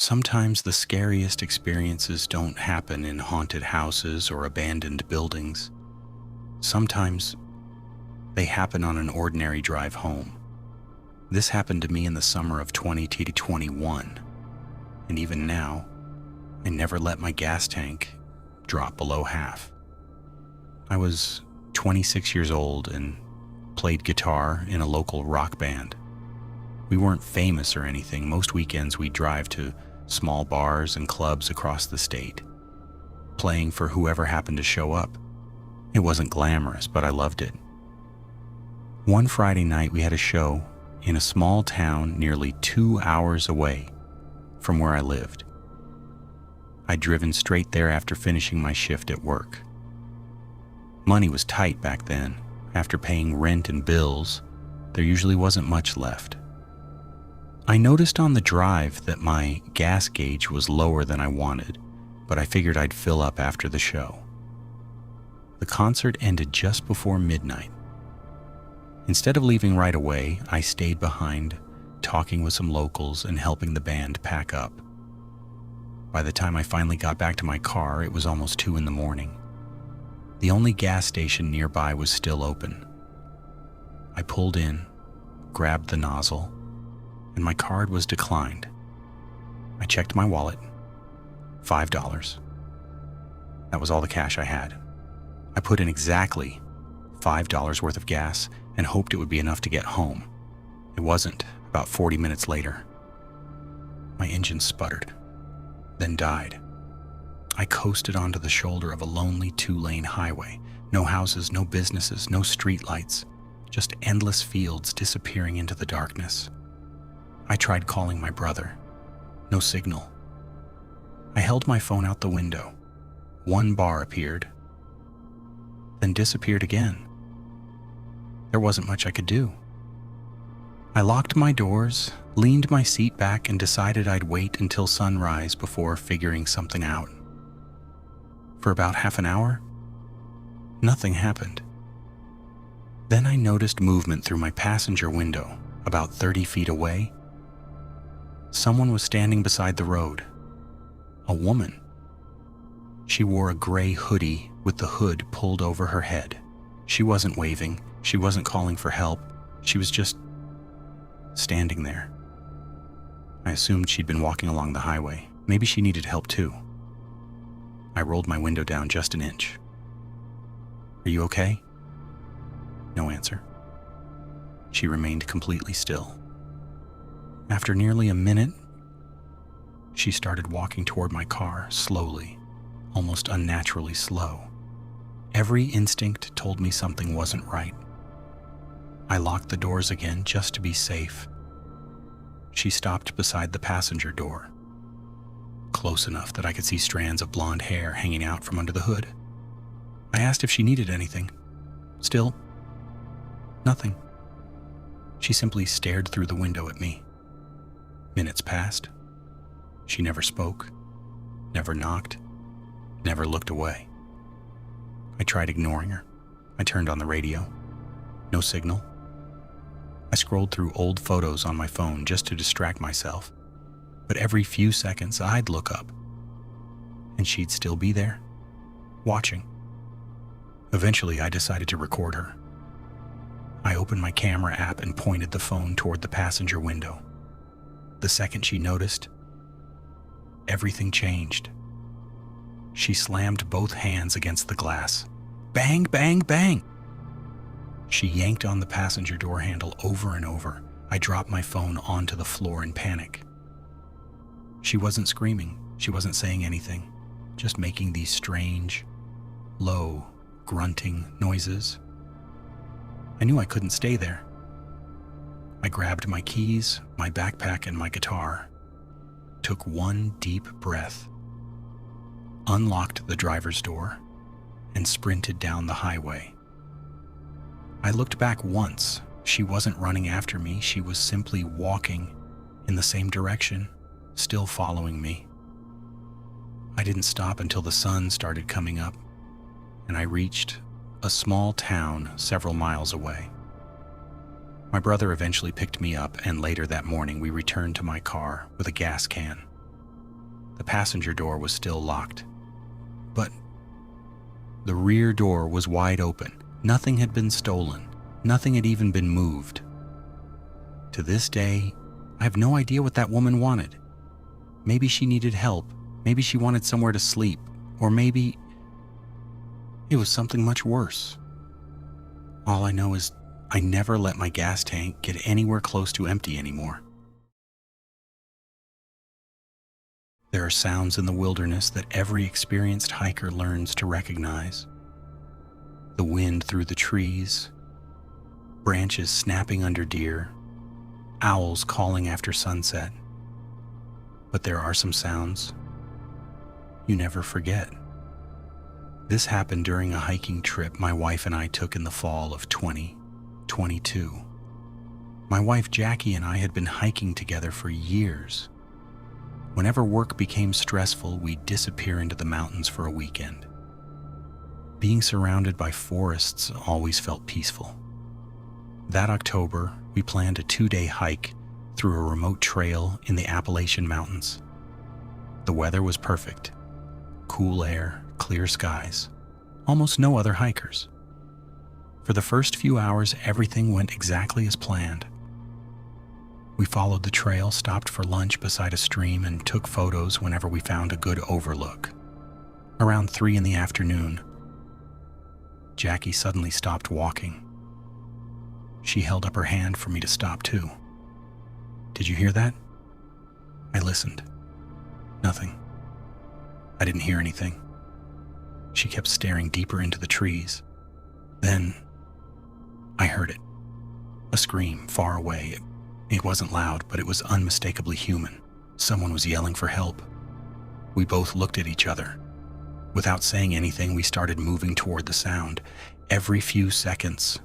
Sometimes the scariest experiences don't happen in haunted houses or abandoned buildings. Sometimes they happen on an ordinary drive home. This happened to me in the summer of 2021, and even now, I never let my gas tank drop below half. I was 26 years old and played guitar in a local rock band. We weren't famous or anything. Most weekends we'd drive to small bars and clubs across the state, playing for whoever happened to show up. It wasn't glamorous, but I loved it. One Friday night we had a show in a small town nearly 2 hours away from where I lived. I'd driven straight there after finishing my shift at work. Money was tight back then. After paying rent and bills, there usually wasn't much left. I noticed on the drive that my gas gauge was lower than I wanted, but I figured I'd fill up after the show. The concert ended just before midnight. Instead of leaving right away, I stayed behind, talking with some locals and helping the band pack up. By the time I finally got back to my car, it was almost 2 a.m. The only gas station nearby was still open. I pulled in, grabbed the nozzle, and my card was declined. I checked my wallet. $5. That was all the cash I had. I put in exactly $5 worth of gas and hoped it would be enough to get home. It wasn't. About 40 minutes later, my engine sputtered, then died. I coasted onto the shoulder of a lonely 2-lane highway. No houses, no businesses, no streetlights, just endless fields disappearing into the darkness. I tried calling my brother. No signal. I held my phone out the window. 1 bar appeared, then disappeared again. There wasn't much I could do. I locked my doors, leaned my seat back, and decided I'd wait until sunrise before figuring something out. For about half an hour, nothing happened. Then I noticed movement through my passenger window, about 30 feet away. Someone was standing beside the road. A woman. She wore a gray hoodie with the hood pulled over her head. She wasn't waving. She wasn't calling for help. She was just standing there. I assumed she'd been walking along the highway. Maybe she needed help too. I rolled my window down just an inch. "Are you okay?" No answer. She remained completely still. After nearly a minute, she started walking toward my car, slowly, almost unnaturally slow. Every instinct told me something wasn't right. I locked the doors again just to be safe. She stopped beside the passenger door, close enough that I could see strands of blonde hair hanging out from under the hood. I asked if she needed anything. Still, nothing. She simply stared through the window at me. Minutes passed. She never spoke, never knocked, never looked away. I tried ignoring her. I turned on the radio. No signal. I scrolled through old photos on my phone just to distract myself. But every few seconds, I'd look up, and she'd still be there, watching. Eventually, I decided to record her. I opened my camera app and pointed the phone toward the passenger window. The second she noticed, everything changed. She slammed both hands against the glass. Bang, bang, bang! She yanked on the passenger door handle over and over. I dropped my phone onto the floor in panic. She wasn't screaming. She wasn't saying anything, just making these strange, low, grunting noises. I knew I couldn't stay there. I grabbed my keys, my backpack, and my guitar, took one deep breath, unlocked the driver's door, and sprinted down the highway. I looked back once. She wasn't running after me. She was simply walking in the same direction, still following me. I didn't stop until the sun started coming up, and I reached a small town several miles away. My brother eventually picked me up, and later that morning we returned to my car with a gas can. The passenger door was still locked, but the rear door was wide open. Nothing had been stolen. Nothing had even been moved. To this day, I have no idea what that woman wanted. Maybe she needed help. Maybe she wanted somewhere to sleep. Or maybe it was something much worse. All I know is I never let my gas tank get anywhere close to empty anymore. There are sounds in the wilderness that every experienced hiker learns to recognize. The wind through the trees, branches snapping under deer, owls calling after sunset. But there are some sounds you never forget. This happened during a hiking trip my wife and I took in the fall of 2022. My wife Jackie and I had been hiking together for years. Whenever work became stressful, we'd disappear into the mountains for a weekend. Being surrounded by forests always felt peaceful. That October, we planned a 2-day hike through a remote trail in the Appalachian Mountains. The weather was perfect. Cool air, clear skies, almost no other hikers. For the first few hours, everything went exactly as planned. We followed the trail, stopped for lunch beside a stream, and took photos whenever we found a good overlook. Around 3 in the afternoon, Jackie suddenly stopped walking. She held up her hand for me to stop too. "Did you hear that?" I listened. Nothing. I didn't hear anything. She kept staring deeper into the trees. Then I heard it. A scream far away. It wasn't loud, but it was unmistakably human. Someone was yelling for help. We both looked at each other. Without saying anything, we started moving toward the sound. Every few seconds,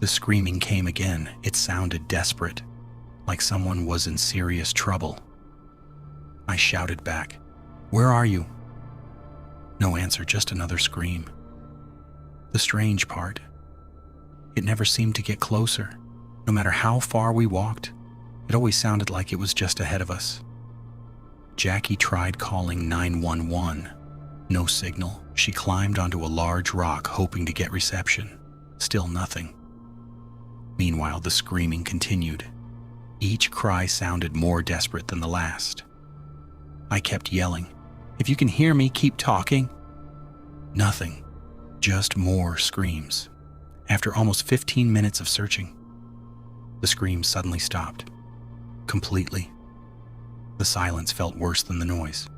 the screaming came again. It sounded desperate, like someone was in serious trouble. I shouted back, "Where are you?" No answer, just another scream. The strange part, it never seemed to get closer. No matter how far we walked, it always sounded like it was just ahead of us. Jackie tried calling 911. No signal. She climbed onto a large rock, hoping to get reception. Still nothing. Meanwhile, the screaming continued. Each cry sounded more desperate than the last. I kept yelling, "If you can hear me, keep talking." Nothing. Just more screams. After almost 15 minutes of searching, the screams suddenly stopped. Completely. The silence felt worse than the noise.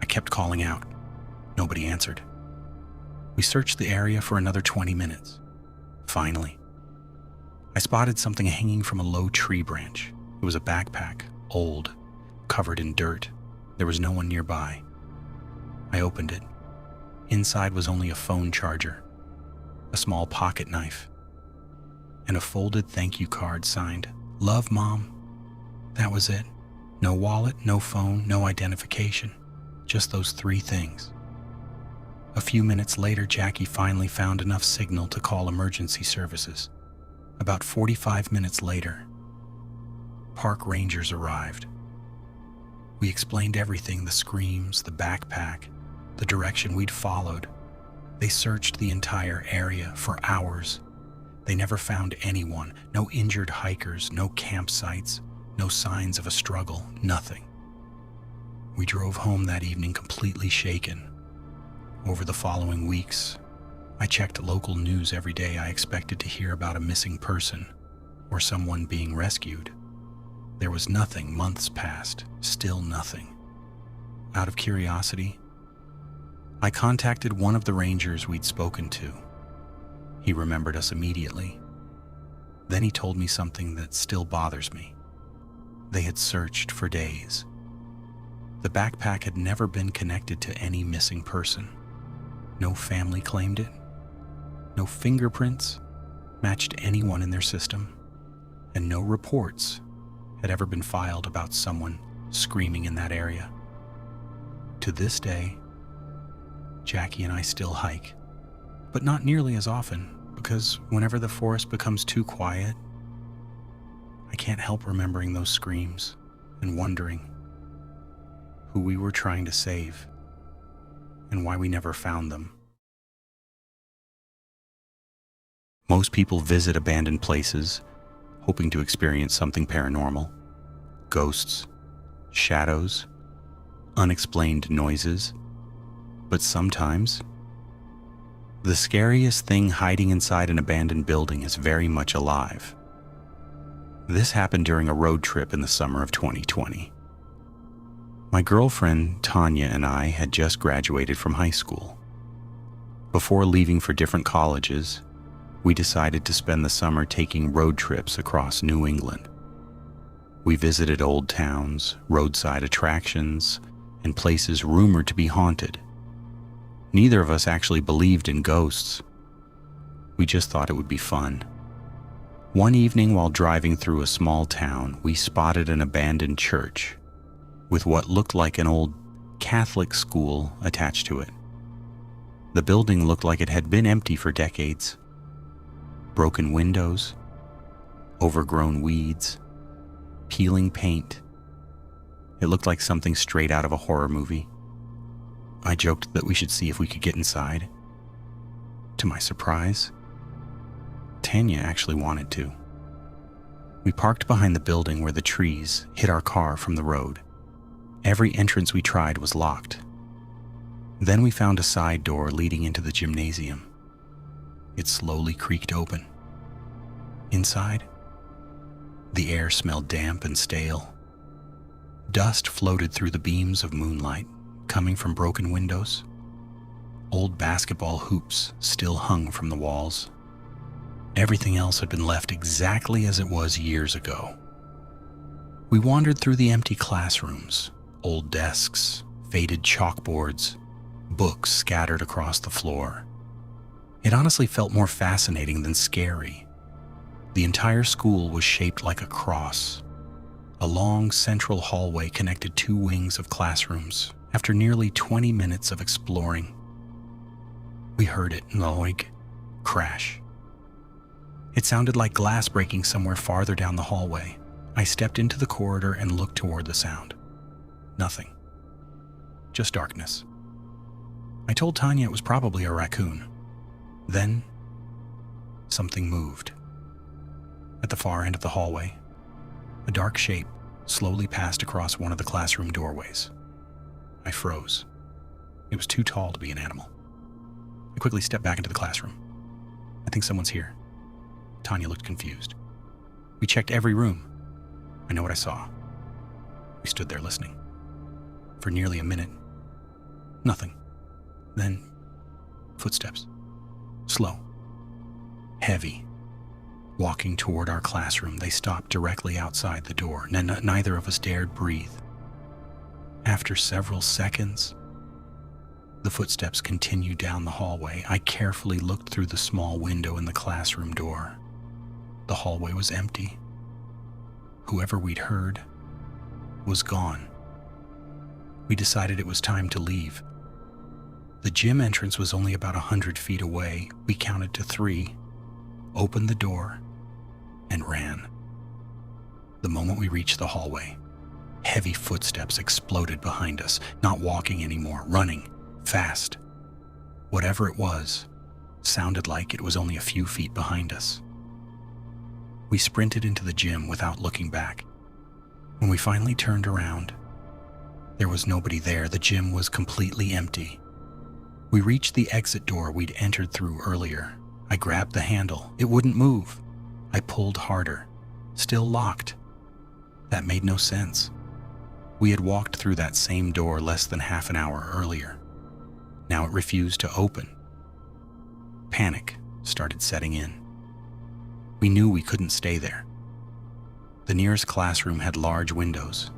I kept calling out. Nobody answered. We searched the area for another 20 minutes. Finally, I spotted something hanging from a low tree branch. It was a backpack, old, covered in dirt. There was no one nearby. I opened it. Inside was only a phone charger, a small pocket knife, and a folded thank you card signed, "Love, Mom." That was it. No wallet, no phone, no identification. Just those 3 things. A few minutes later, Jackie finally found enough signal to call emergency services. About 45 minutes later, park rangers arrived. We explained everything, the screams, the backpack, the direction we'd followed. They searched the entire area for hours. They never found anyone, no injured hikers, no campsites, no signs of a struggle, nothing. We drove home that evening completely shaken. Over the following weeks, I checked local news every day. I expected to hear about a missing person or someone being rescued. There was nothing. Months passed, still nothing. Out of curiosity, I contacted one of the rangers we'd spoken to. He remembered us immediately. Then he told me something that still bothers me. They had searched for days. The backpack had never been connected to any missing person. No family claimed it. No fingerprints matched anyone in their system. And no reports had ever been filed about someone screaming in that area. To this day, Jackie and I still hike, but not nearly as often, because whenever the forest becomes too quiet, I can't help remembering those screams and wondering, who we were trying to save, and why we never found them. Most people visit abandoned places hoping to experience something paranormal: ghosts, shadows, unexplained noises. But sometimes, the scariest thing hiding inside an abandoned building is very much alive. This happened during a road trip in the summer of 2020. My girlfriend, Tanya, and I had just graduated from high school. Before leaving for different colleges, we decided to spend the summer taking road trips across New England. We visited old towns, roadside attractions, and places rumored to be haunted. Neither of us actually believed in ghosts. We just thought it would be fun. One evening while driving through a small town, we spotted an abandoned church with what looked like an old Catholic school attached to it. The building looked like it had been empty for decades. Broken windows, overgrown weeds, peeling paint. It looked like something straight out of a horror movie. I joked that we should see if we could get inside. To my surprise, Tanya actually wanted to. We parked behind the building where the trees hid our car from the road. Every entrance we tried was locked. Then we found a side door leading into the gymnasium. It slowly creaked open. Inside, the air smelled damp and stale. Dust floated through the beams of moonlight, coming from broken windows. Old basketball hoops still hung from the walls. Everything else had been left exactly as it was years ago. We wandered through the empty classrooms, old desks, faded chalkboards, books scattered across the floor. It honestly felt more fascinating than scary. The entire school was shaped like a cross. A long central hallway connected two wings of classrooms. After nearly 20 minutes of exploring, we heard it, noig, crash. It sounded like glass breaking somewhere farther down the hallway. I stepped into the corridor and looked toward the sound. Nothing. Just darkness. I told Tanya it was probably a raccoon. Then, something moved. At the far end of the hallway, a dark shape slowly passed across one of the classroom doorways. I froze. It was too tall to be an animal. I quickly stepped back into the classroom. I think someone's here. Tanya looked confused. We checked every room. I know what I saw. We stood there listening. For nearly a minute. Nothing. Then, footsteps. Slow. Heavy. Walking toward our classroom, they stopped directly outside the door. Neither of us dared breathe. After several seconds, the footsteps continued down the hallway. I carefully looked through the small window in the classroom door. The hallway was empty. Whoever we'd heard was gone. We decided it was time to leave. The gym entrance was only about 100 feet away. We counted to 3, opened the door, and ran. The moment we reached the hallway, heavy footsteps exploded behind us, not walking anymore, running, fast. Whatever it was, sounded like it was only a few feet behind us. We sprinted into the gym without looking back. When we finally turned around, there was nobody there. The gym was completely empty. We reached the exit door we'd entered through earlier. I grabbed the handle. It wouldn't move. I pulled harder. Still locked. That made no sense. We had walked through that same door less than half an hour earlier. Now it refused to open. Panic started setting in. We knew we couldn't stay there. The nearest classroom had large windows.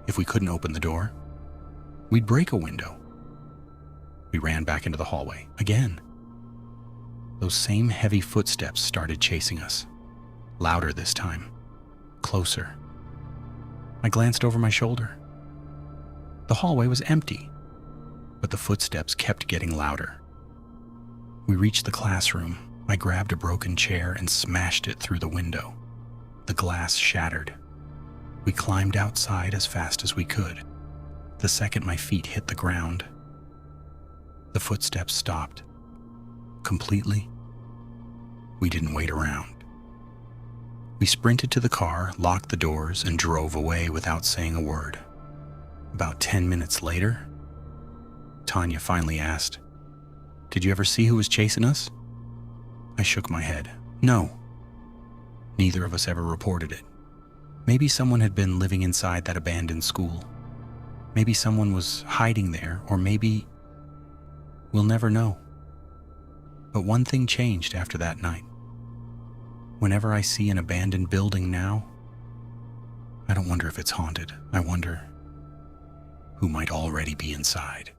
If we couldn't open the door, we'd break a window. We ran back into the hallway again. Those same heavy footsteps started chasing us. Louder this time. Closer. I glanced over my shoulder. The hallway was empty, but the footsteps kept getting louder. We reached the classroom. I grabbed a broken chair and smashed it through the window. The glass shattered. We climbed outside as fast as we could. The second my feet hit the ground, the footsteps stopped. Completely. We didn't wait around. We sprinted to the car, locked the doors, and drove away without saying a word. About 10 minutes later, Tanya finally asked, "Did you ever see who was chasing us?" I shook my head. No. Neither of us ever reported it. Maybe someone had been living inside that abandoned school. Maybe someone was hiding there, or maybe we'll never know. But one thing changed after that night. Whenever I see an abandoned building now, I don't wonder if it's haunted. I wonder who might already be inside.